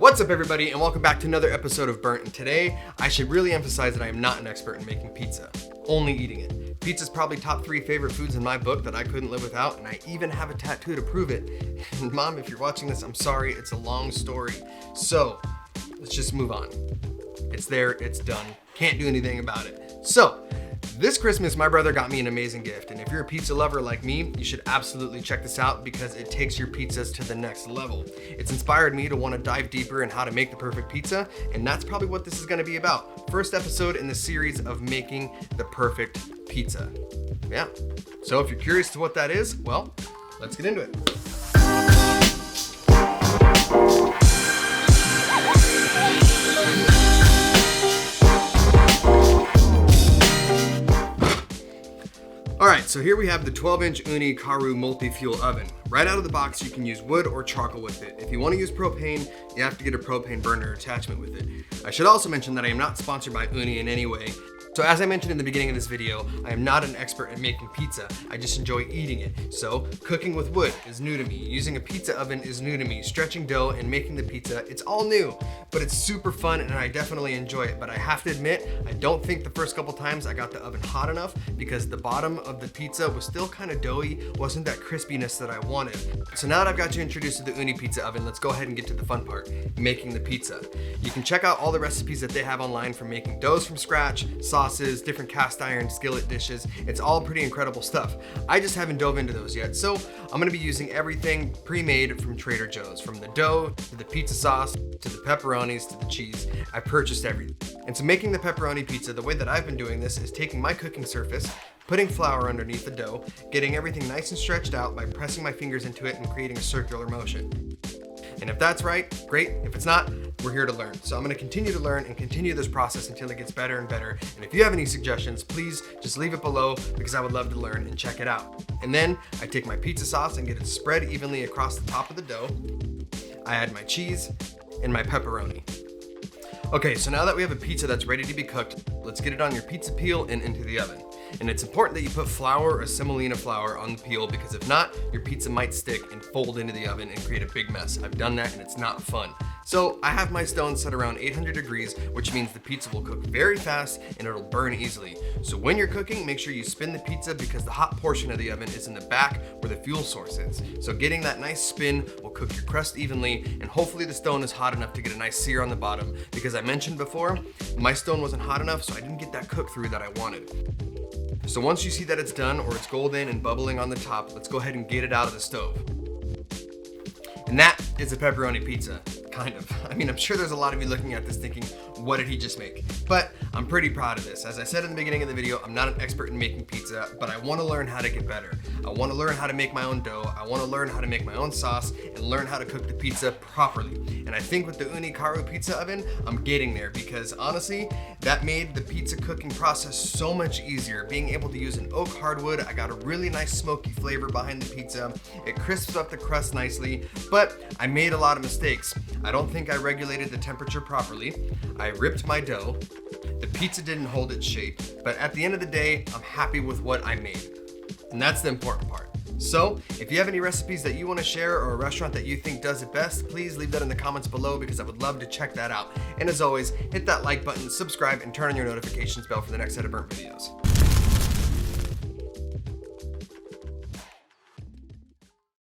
What's up everybody and welcome back to another episode of Burnt, and today I should really emphasize that I am not an expert in making pizza, only eating it. Pizza's probably top 3 favorite foods in my book that I couldn't live without, and I even have a tattoo to prove it. And Mom, if you're watching this, I'm sorry, it's a long story. So, let's just move on. It's there, it's done, can't do anything about it. So, this Christmas, my brother got me an amazing gift, and if you're a pizza lover like me, you should absolutely check this out because it takes your pizzas to the next level. It's inspired me to want to dive deeper in how to make the perfect pizza, and that's probably what this is going to be about. First episode in the series of making the perfect pizza. Yeah. So if you're curious to what that is, well, let's get into it. Alright, so here we have the 12-inch Ooni Karu multi-fuel oven. Right out of the box, you can use wood or charcoal with it. If you want to use propane, you have to get a propane burner attachment with it. I should also mention that I am not sponsored by Ooni in any way. So as I mentioned in the beginning of this video, I am not an expert at making pizza. I just enjoy eating it. So cooking with wood is new to me. Using a pizza oven is new to me. Stretching dough and making the pizza, it's all new. But it's super fun and I definitely enjoy it. But I have to admit, I don't think the first couple times I got the oven hot enough because the bottom of the pizza was still kind of doughy, wasn't that crispiness that I wanted. So now that I've got you introduced to the Ooni pizza oven, let's go ahead and get to the fun part, making the pizza. You can check out all the recipes that they have online for making doughs from scratch, sauces, different cast iron skillet dishes. It's all pretty incredible stuff. I just haven't dove into those yet, so I'm gonna be using everything pre-made from Trader Joe's, from the dough to the pizza sauce to the pepperonis to the cheese. I purchased everything. And so making the pepperoni pizza, the way that I've been doing this is taking my cooking surface, putting flour underneath the dough, getting everything nice and stretched out by pressing my fingers into it and creating a circular motion. And if that's right, great. If it's not, we're here to learn. So I'm gonna continue to learn and continue this process until it gets better and better. And if you have any suggestions, please just leave it below because I would love to learn and check it out. And then I take my pizza sauce and get it spread evenly across the top of the dough. I add my cheese and my pepperoni. Okay, so now that we have a pizza that's ready to be cooked, let's get it on your pizza peel and into the oven. And it's important that you put flour or semolina flour on the peel because if not, your pizza might stick and fold into the oven and create a big mess. I've done that and it's not fun. So I have my stone set around 800 degrees, which means the pizza will cook very fast and it'll burn easily. So when you're cooking, make sure you spin the pizza because the hot portion of the oven is in the back where the fuel source is. So getting that nice spin will cook your crust evenly, and hopefully the stone is hot enough to get a nice sear on the bottom. Because I mentioned before, my stone wasn't hot enough, so I didn't get that cook through that I wanted. So once you see that it's done or it's golden and bubbling on the top, let's go ahead and get it out of the stove. And that is a pepperoni pizza. Kind of. I mean, I'm sure there's a lot of you looking at this thinking, what did he just make? But I'm pretty proud of this. As I said in the beginning of the video, I'm not an expert in making pizza, but I want to learn how to get better. I want to learn how to make my own dough. I want to learn how to make my own sauce and learn how to cook the pizza properly. And I think with the Ooni Karu pizza oven, I'm getting there because honestly, that made the pizza cooking process so much easier. Being able to use an oak hardwood, I got a really nice smoky flavor behind the pizza. It crisps up the crust nicely, but I made a lot of mistakes. I don't think I regulated the temperature properly. I ripped my dough. The pizza didn't hold its shape, but at the end of the day, I'm happy with what I made. And that's the important part. So, if you have any recipes that you want to share or a restaurant that you think does it best, please leave that in the comments below because I would love to check that out. And as always, hit that like button, subscribe, and turn on your notifications bell for the next set of Burnt videos.